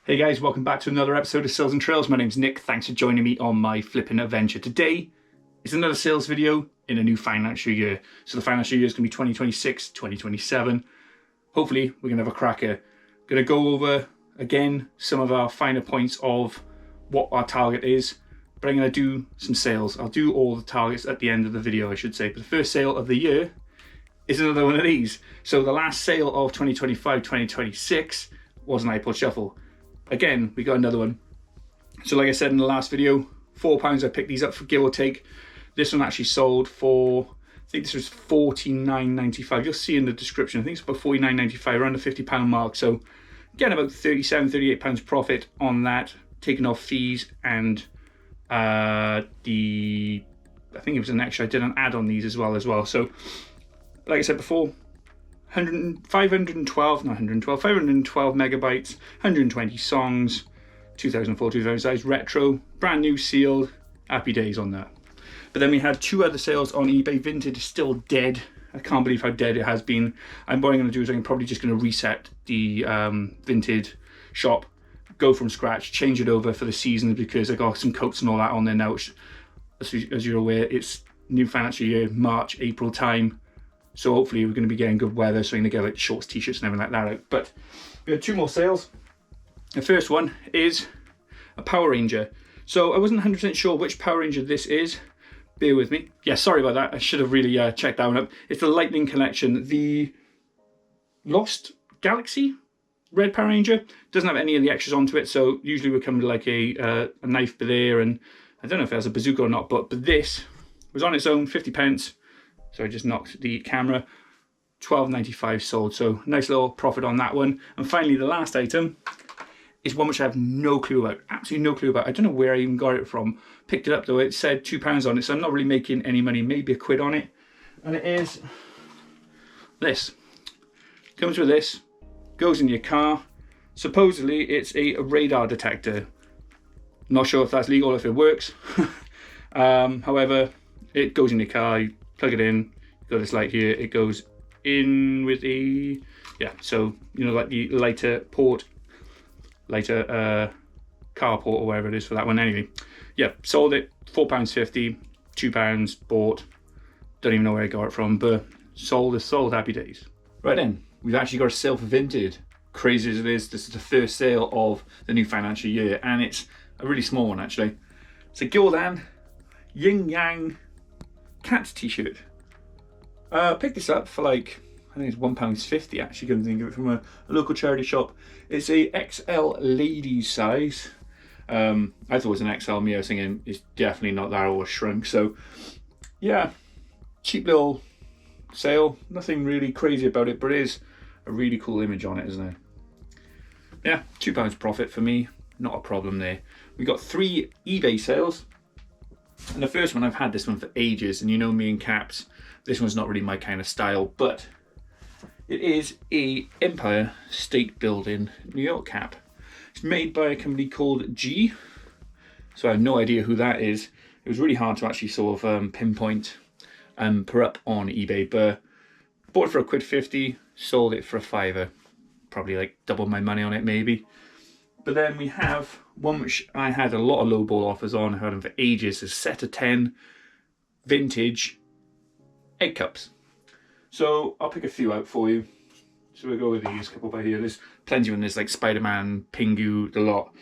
Hey guys, welcome back to another episode of Sales and Trails. My name's Nick. Thanks for joining me on my flipping adventure. Today is another sales video in a new financial year. So the financial year is going to be 2026, 2027. Hopefully we're going to have a cracker. Going to go over again some of our finer points of what our target is, but I'm going to do some sales. I'll do all the targets at the end of the video, I should say. But the first sale of the year is another one of these. So the last sale of 2025, 2026 was an iPod Shuffle. Again, we got another one. So like I said in the last video, £4 I picked these up for, give or take. This one actually sold for, I think this was $49.95. You'll see in the description, I think it's about $49.95, around the £50 mark. So again, about £37, £38 profit on that, taking off fees and I think it was an extra, I did an ad on these as well. So like I said before, 512 megabytes, 120 songs, 2004, 2005 retro, brand new, sealed, happy days on that. But then we had two other sales on eBay. Vinted is still dead. I can't believe how dead it has been. And what I'm going to do is I'm probably just going to reset the Vinted shop, go from scratch, change it over for the season, because I got some coats and all that on there now, which, as you're aware, it's new financial year, March, April time. So hopefully we're going to be getting good weather, so I'm going to get like shorts, t-shirts and everything like that out. But we had two more sales. The first one is a Power Ranger. So I wasn't 100% sure which Power Ranger this is. Bear with me. Yeah, sorry about that. I should have really checked that one up. It's the Lightning Collection. The Lost Galaxy Red Power Ranger doesn't have any of the extras onto it. So usually we come with like a knife there, and I don't know if it has a bazooka or not, but this was on its own, 50 pence. So I just knocked the camera, $12.95 sold. So nice little profit on that one. And finally, the last item is one which I have no clue about, absolutely no clue about. I don't know where I even got it from. Picked it up though, it said £2 on it, so I'm not really making any money, maybe £1 on it. And it is this. Comes with this, goes in your car. Supposedly it's a radar detector. Not sure if that's legal, if it works. However, it goes in your car, you plug it in, you've got this light here, it goes in with a, so, you know, like the lighter car port or whatever it is for that one. Anyway, yeah, sold it, £4.50, £2 bought, don't even know where I got it from, but sold, happy days. Right then, we've actually got a sale for Vinted. Crazy as it is, this is the first sale of the new financial year, and it's a really small one actually. It's a Gildan Yin Yang Cats t-shirt. Picked this up for like, I think it's £1.50 actually, couldn't think of it, from a local charity shop. It's a XL ladies size. I thought it was an XL, me I was thinking it's definitely not that, or shrunk. So yeah, cheap little sale, nothing really crazy about it, but it is a really cool image on it, isn't it? Yeah, £2 profit for me, not a problem there. We got 3 eBay sales. And the first one, I've had this one for ages, and you know me and caps, this one's not really my kind of style, but it is a Empire State Building New York cap. It's made by a company called G, so I have no idea who that is. It was really hard to actually sort of pinpoint and put up on eBay, but bought it for £1.50, sold it for £5. Probably like double my money on it maybe. But then we have one which I had a lot of lowball offers on, I had them for ages, a set of 10 vintage egg cups. So I'll pick a few out for you. So we'll go with these, couple by here. There's plenty of them, there's like Spider-Man, Pingu, the lot.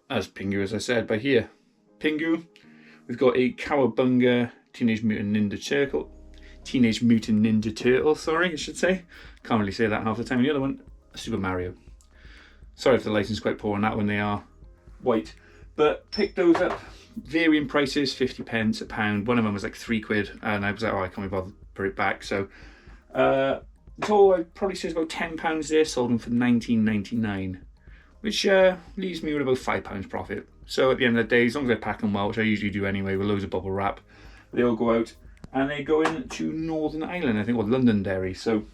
As Pingu, as I said, by here. Pingu, we've got a Cowabunga Teenage Mutant Ninja Turtle, sorry, I should say. Can't really say that half the time. And the other one, Super Mario. Sorry if the lighting's quite poor on that one, they are white. But picked those up, varying prices, 50 pence, £1. One of them was like £3, and I was like, oh, I can't be bothered to put it back. So, total, I'd probably say it's about £10 there, sold them for £19.99, which leaves me with about £5 profit. So at the end of the day, as long as I pack them well, which I usually do anyway, with loads of bubble wrap, they all go out, and they go into Northern Ireland, I think, or Londonderry. So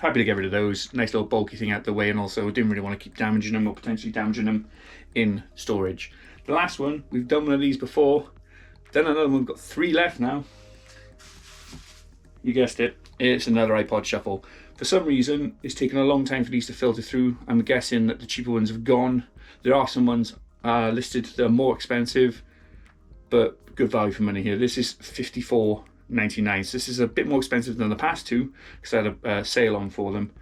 happy to get rid of those. Nice little bulky thing out the way, and also didn't really want to keep damaging them or potentially damaging them in storage. The last one, we've done one of these before, done another one, we've got 3 left now. You guessed it, It's another iPod Shuffle. For some reason, it's taken a long time for these to filter through. I'm guessing that the cheaper ones have gone. There are some ones listed that are more expensive, but good value for money here. This is $54.99. So this is a bit more expensive than the past two because I had a sale on for them.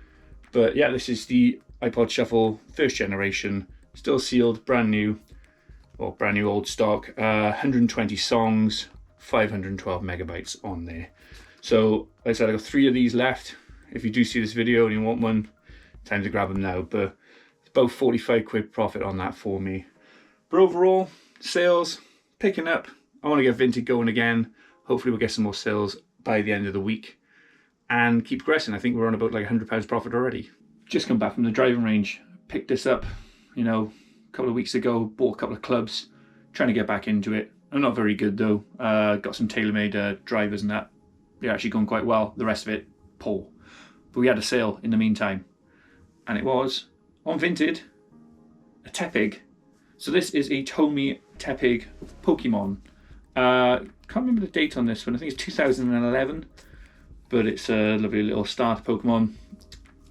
But yeah, this is the iPod Shuffle first generation, still sealed, brand new, or brand new old stock. 120 songs, 512 megabytes on there. So like I said, I got 3 of these left. If you do see this video and you want one, time to grab them now. But it's about 45 quid profit on that for me. But overall, sales picking up. I want to get Vinted going again. Hopefully we'll get some more sales by the end of the week and keep progressing. I think we're on about like £100 profit already. Just come back from the driving range. Picked this up, you know, a couple of weeks ago. Bought a couple of clubs. Trying to get back into it. I'm not very good though. Got some tailor-made drivers and that. They're actually going quite well. The rest of it, poor. But we had a sale in the meantime. And it was, on Vinted, a Tepig. So this is a Tomy Tepig Pokemon. Can't remember the date on this one. I think it's 2011. But it's a lovely little starter Pokemon.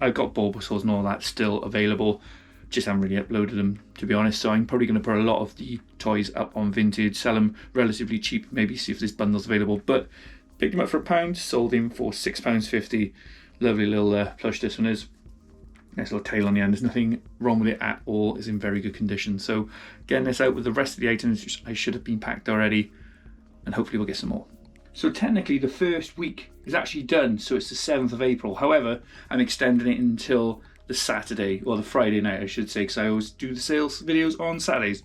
I've got Bulbasaurs and all that still available. Just haven't really uploaded them, to be honest. So I'm probably going to put a lot of the toys up on Vinted. Sell them relatively cheap. Maybe see if this bundle's available. But picked them up for £1, sold him for £6.50. Lovely little plush this one is. Nice little tail on the end. There's nothing wrong with it at all. It's in very good condition. So getting this out with the rest of the items, which I should have been packed already. And hopefully we'll get some more. So technically the first week is actually done. So it's the 7th of April. However, I'm extending it until the Saturday, or the Friday night I should say. Because I always do the sales videos on Saturdays.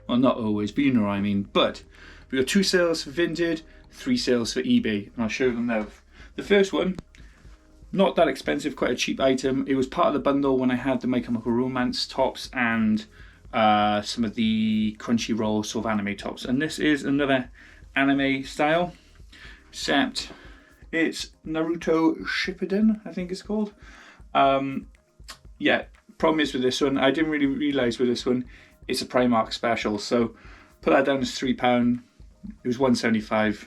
Well, not always, but you know what I mean. But we've got 2 sales for Vinted, 3 sales for eBay, and I'll show them now. The first one, not that expensive, quite a cheap item. It was part of the bundle when I had the My Chemical Romance tops and some of the Crunchyroll sort of anime tops. And this is another anime style, except it's Naruto Shippuden, I think it's called. Yeah, problem is with this one, I didn't really realise with this one, it's a Primark special. So put that down as £3. It was £1.75,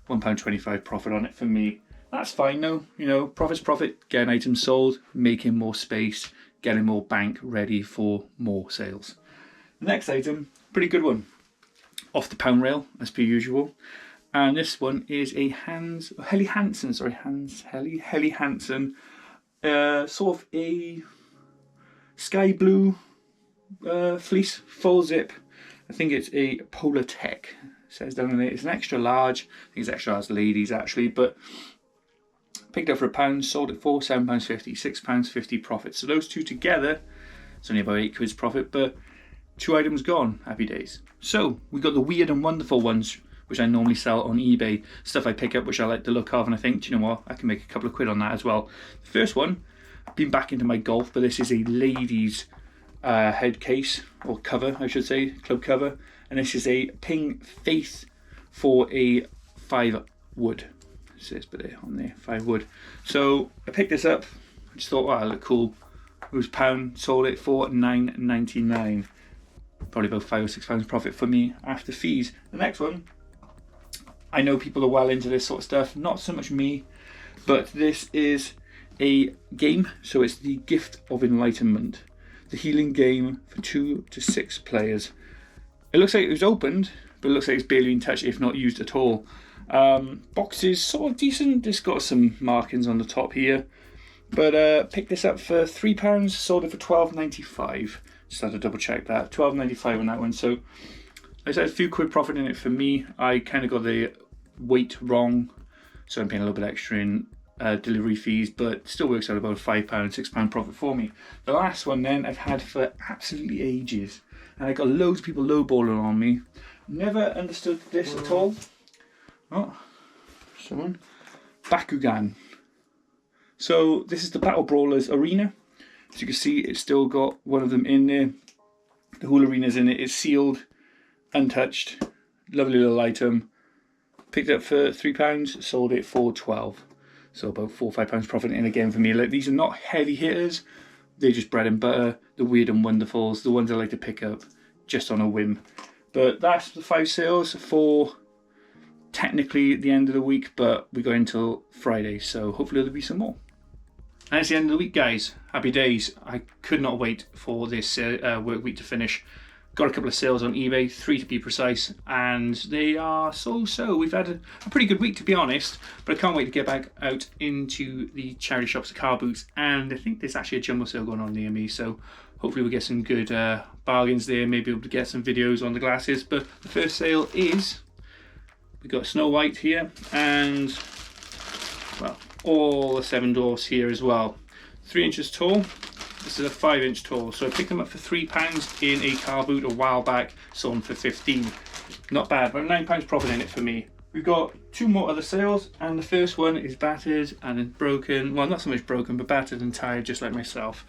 £1.25 profit on it for me. That's fine though, you know, profit's profit, getting items sold, making more space, getting more bank ready for more sales. The next item, pretty good one, off the pound rail as per usual. And this one is a Helly Hansen, sort of a sky blue fleece, full zip. I think it's a Polar Tech. Says down there, it's an extra large. I think it's extra large ladies actually, but picked up for £1, sold it for £7.50, £6.50 profit. So those two together, it's only about 8 quid's profit, but 2 items gone, happy days. So we got the weird and wonderful ones, which I normally sell on eBay. Stuff I pick up which I like the look of, and I think, do you know what, I can make a couple of quid on that as well. The first one, I've been back into my golf, but this is a ladies head case, or cover I should say, club cover. And this is a Ping Faith for a 5 wood. It says but on there, 5 wood. So I picked this up, I just thought, wow, that looked cool. It was £1, sold it for £9.99. Probably about £5 or £6 profit for me after fees. The next one, I know people are well into this sort of stuff, not so much me, but this is a game. So it's the Gift of Enlightenment, the healing game for 2 to 6 players. It looks like it was opened, but it looks like it's barely been touched, if not used at all. Box is sort of decent. It's got some markings on the top here. But picked this up for £3, sold it for £12.95. Just had to double check that. £12.95 on that one. So I said a few quid profit in it for me. I kind of got the weight wrong, so I'm paying a little bit extra in delivery fees, but still works out about a £5, £6 profit for me. The last one then I've had for absolutely ages. And I got loads of people lowballing on me. Never understood this at all. Oh, someone. Bakugan. So this is the Battle Brawlers Arena. As you can see, it's still got one of them in there. The whole arena's in it. It's sealed, untouched. Lovely little item. Picked it up for £3, sold it for £12. So about £4 or £5 profit in again for me. Like, these are not heavy hitters. They're just bread and butter, the weird and wonderfuls, the ones I like to pick up just on a whim. But that's the 5 sales for technically the end of the week, but we got until Friday, so hopefully there'll be some more. And it's the end of the week, guys. Happy days. I could not wait for this work week to finish. Got a couple of sales on eBay, 3 to be precise, and they are so. We've had a pretty good week, to be honest, but I can't wait to get back out into the charity shops, the car boots, and I think there's actually a jumbo sale going on near me, so hopefully we'll get some good bargains there, maybe able to get some videos on the glasses. But the first sale is, we've got Snow White here, and, well, all the 7 dwarfs here as well. 3 inches tall. This is a 5-inch tall, so I picked them up for £3 in a car boot a while back, sold them for 15. Not bad, but £9 profit in it for me. We've got 2 more other sales, and the first one is battered and broken. Well, not so much broken, but battered and tired, just like myself.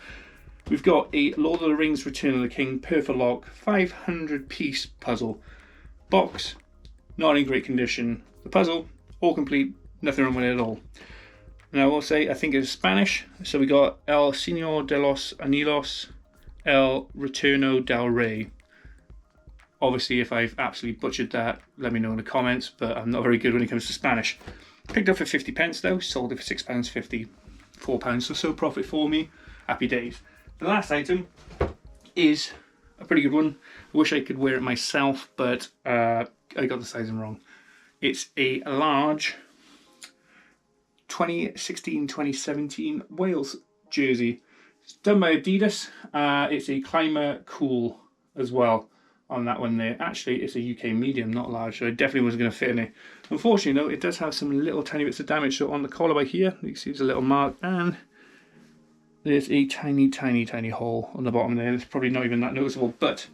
We've got a Lord of the Rings Return of the King Perfect Lock 500-piece puzzle. Box, not in great condition. The puzzle, all complete, nothing wrong with it at all. Now I will say, I think it's Spanish, so we got El Señor de los Anillos, El Retorno del Rey. Obviously, if I've absolutely butchered that, let me know in the comments, but I'm not very good when it comes to Spanish. Picked up for 50 pence though, sold it for £6.50, £4 or so profit for me. Happy days. The last item is a pretty good one. I wish I could wear it myself, but I got the sizing wrong. It's a large 2016-2017 Wales jersey. It's done by Adidas. It's a Climber Cool as well on that one there. Actually, it's a UK medium, not large, so it definitely wasn't going to fit in it. Unfortunately, though, it does have some little tiny bits of damage. So on the collar by here, you can see there's a little mark, and there's a tiny hole on the bottom there. It's probably not even that noticeable, but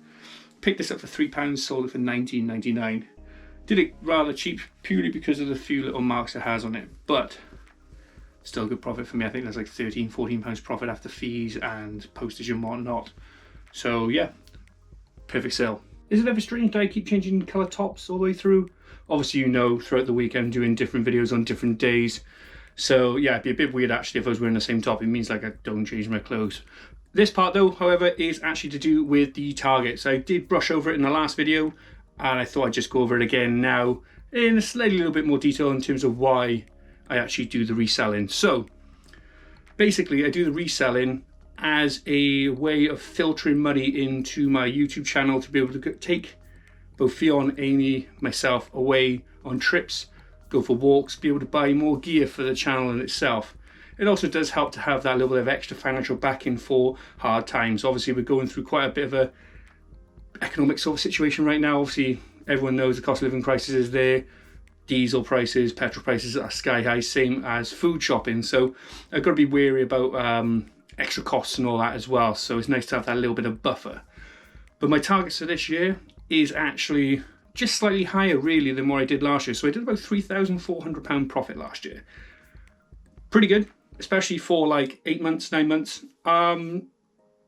picked this up for £3, sold it for £19.99. Did it rather cheap purely because of the few little marks it has on it, but still good profit for me. I think there's like £13-14 profit after fees and postage and whatnot. So yeah, perfect sale. Is it ever strange that I keep changing colour tops all the way through? Obviously, you know, throughout the week I'm doing different videos on different days. So yeah, it'd be a bit weird actually if I was wearing the same top. It means like I don't change my clothes. This part though, however, is actually to do with the targets. I did brush over it in the last video, and I thought I'd just go over it again now in a slightly little bit more detail in terms of why I actually do the reselling. So basically I do the reselling as a way of filtering money into my YouTube channel to be able to take both Fionn, Amy, myself away on trips, go for walks, be able to buy more gear for the channel in itself. It also does help to have that little bit of extra financial backing for hard times. Obviously we're going through quite a bit of a economic sort of situation right now. Obviously everyone knows the cost of living crisis is there. Diesel prices, petrol prices are sky high, same as food shopping. So I've got to be wary about extra costs and all that as well. So it's nice to have that little bit of buffer. But my targets for this year is actually just slightly higher really than what I did last year. So I did about £3,400 profit last year. Pretty good, especially for like 8 months, 9 months.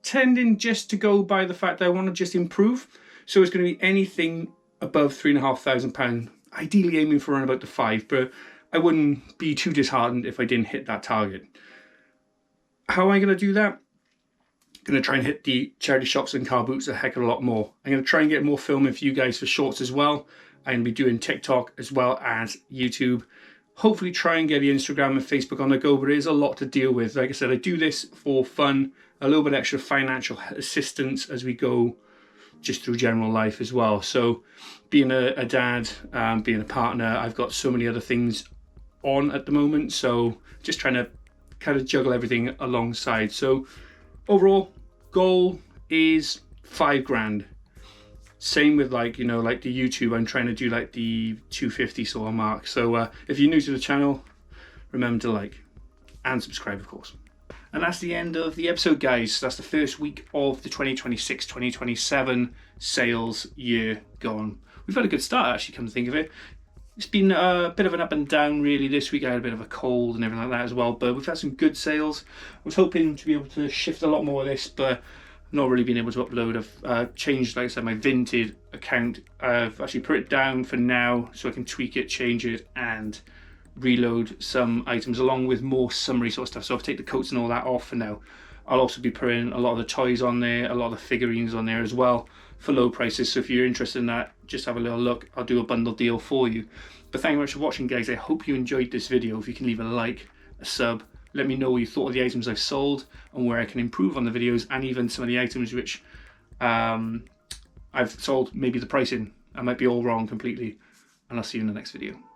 Tending just to go by the fact that I want to just improve. So it's going to be anything above £3,500. Ideally aiming for around about the 5, but I wouldn't be too disheartened if I didn't hit that target. How am I going to do that? I'm going to try and hit the charity shops and car boots a heck of a lot more. I'm going to try and get more filming for you guys for shorts as well. I'm going to be doing TikTok as well as YouTube. Hopefully try and get the Instagram and Facebook on the go, but it is a lot to deal with. Like I said, I do this for fun, a little bit extra financial assistance as we go just through general life as well. So being a dad, being a partner, I've got so many other things on at the moment, so just trying to kind of juggle everything alongside. So overall goal is £5,000. Same with like, you know, like the YouTube, I'm trying to do like the 250 sort of mark. So if you're new to the channel, remember to like and subscribe, of course. And that's the end of the episode, guys. That's the first week of the 2026-2027 sales year gone. We've had a good start, actually, come to think of it. It's been a bit of an up and down, really, this week. I had a bit of a cold and everything like that as well, but we've had some good sales. I was hoping to be able to shift a lot more of this, but not really been able to upload. I've changed, like I said, my Vinted account. I've actually put it down for now so I can tweak it, change it, and reload some items along with more summary sort of stuff. So I've taken the coats and all that off for now. I'll also be putting a lot of the toys on there, a lot of the figurines on there as well. for low prices. So if you're interested in that, just have a little look. I'll do a bundle deal for you. But thank you very much for watching, guys. I hope you enjoyed this video. If you can leave a like, a sub, let me know what you thought of the items I've sold and where I can improve on the videos, and even some of the items which I've sold, maybe the pricing. I might be all wrong completely. And I'll see you in the next video.